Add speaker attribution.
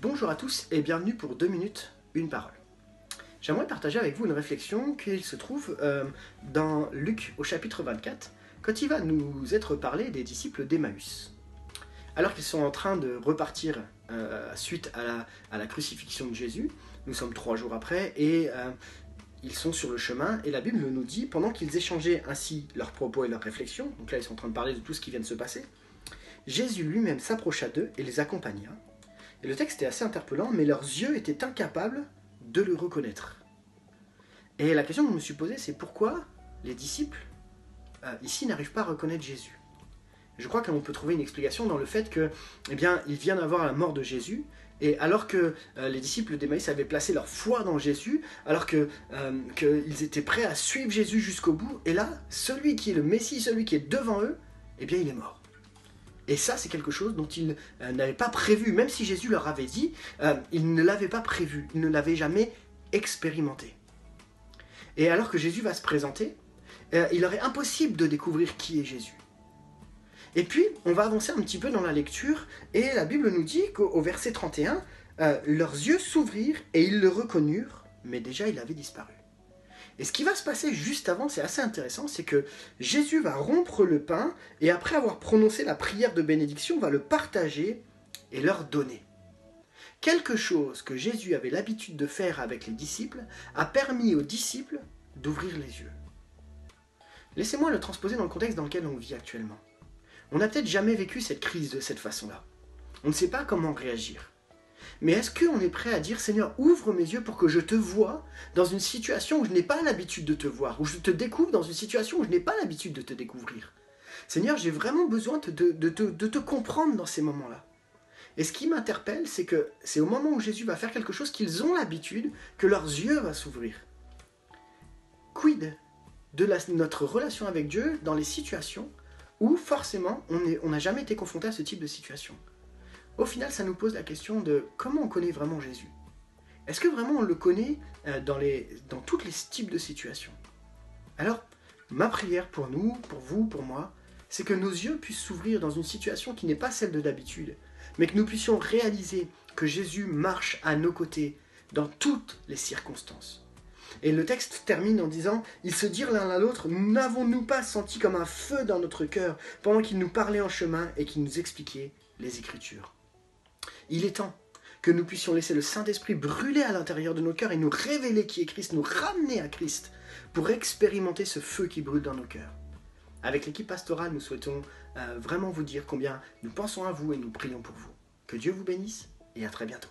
Speaker 1: Bonjour à tous et bienvenue pour 2 minutes, une parole. J'aimerais partager avec vous une réflexion qui se trouve dans Luc au chapitre 24, quand il va nous être parlé des disciples d'Emmaüs. Alors qu'ils sont en train de repartir suite à la crucifixion de Jésus, nous sommes 3 jours après, et ils sont sur le chemin, et la Bible nous dit, pendant qu'ils échangeaient ainsi leurs propos et leurs réflexions, donc là ils sont en train de parler de tout ce qui vient de se passer, Jésus lui-même s'approcha d'eux et les accompagna. Et le texte est assez interpellant, mais leurs yeux étaient incapables de le reconnaître. Et la question que je me suis posée, c'est pourquoi les disciples, ici, n'arrivent pas à reconnaître Jésus. Je crois qu'on peut trouver une explication dans le fait que, eh bien, il vient d'avoir la mort de Jésus, et alors que les disciples d'Emmaüs avaient placé leur foi dans Jésus, alors qu'ils étaient prêts à suivre Jésus jusqu'au bout, et là, celui qui est le Messie, celui qui est devant eux, eh bien, il est mort. Et ça, c'est quelque chose dont ils n'avaient pas prévu. Même si Jésus leur avait dit, ils ne l'avaient pas prévu. Ils ne l'avaient jamais expérimenté. Et alors que Jésus va se présenter, il leur est impossible de découvrir qui est Jésus. Et puis, on va avancer un petit peu dans la lecture, et la Bible nous dit qu'au verset 31, leurs yeux s'ouvrirent et ils le reconnurent, mais déjà il avait disparu. Et ce qui va se passer juste avant, c'est assez intéressant, c'est que Jésus va rompre le pain et après avoir prononcé la prière de bénédiction, va le partager et leur donner. Quelque chose que Jésus avait l'habitude de faire avec les disciples a permis aux disciples d'ouvrir les yeux. Laissez-moi le transposer dans le contexte dans lequel on vit actuellement. On n'a peut-être jamais vécu cette crise de cette façon-là. On ne sait pas comment réagir. Mais est-ce qu'on est prêt à dire « Seigneur, ouvre mes yeux pour que je te voie dans une situation où je n'ai pas l'habitude de te voir, où je te découvre dans une situation où je n'ai pas l'habitude de te découvrir. Seigneur, j'ai vraiment besoin de te comprendre dans ces moments-là. » Et ce qui m'interpelle, c'est que c'est au moment où Jésus va faire quelque chose qu'ils ont l'habitude que leurs yeux vont s'ouvrir. Quid de notre relation avec Dieu dans les situations où forcément on n'a jamais été confronté à ce type de situation? Au final, ça nous pose la question de comment on connaît vraiment Jésus. Est-ce que vraiment on le connaît dans tous les types de situations? Alors, ma prière pour nous, pour vous, pour moi, c'est que nos yeux puissent s'ouvrir dans une situation qui n'est pas celle de d'habitude, mais que nous puissions réaliser que Jésus marche à nos côtés dans toutes les circonstances. Et le texte termine en disant « Ils se dirent l'un à l'autre, n'avons-nous pas senti comme un feu dans notre cœur pendant qu'il nous parlait en chemin et qu'il nous expliquait les Écritures ?» Il est temps que nous puissions laisser le Saint-Esprit brûler à l'intérieur de nos cœurs et nous révéler qui est Christ, nous ramener à Christ pour expérimenter ce feu qui brûle dans nos cœurs. Avec l'équipe pastorale, nous souhaitons vraiment vous dire combien nous pensons à vous et nous prions pour vous. Que Dieu vous bénisse et à très bientôt.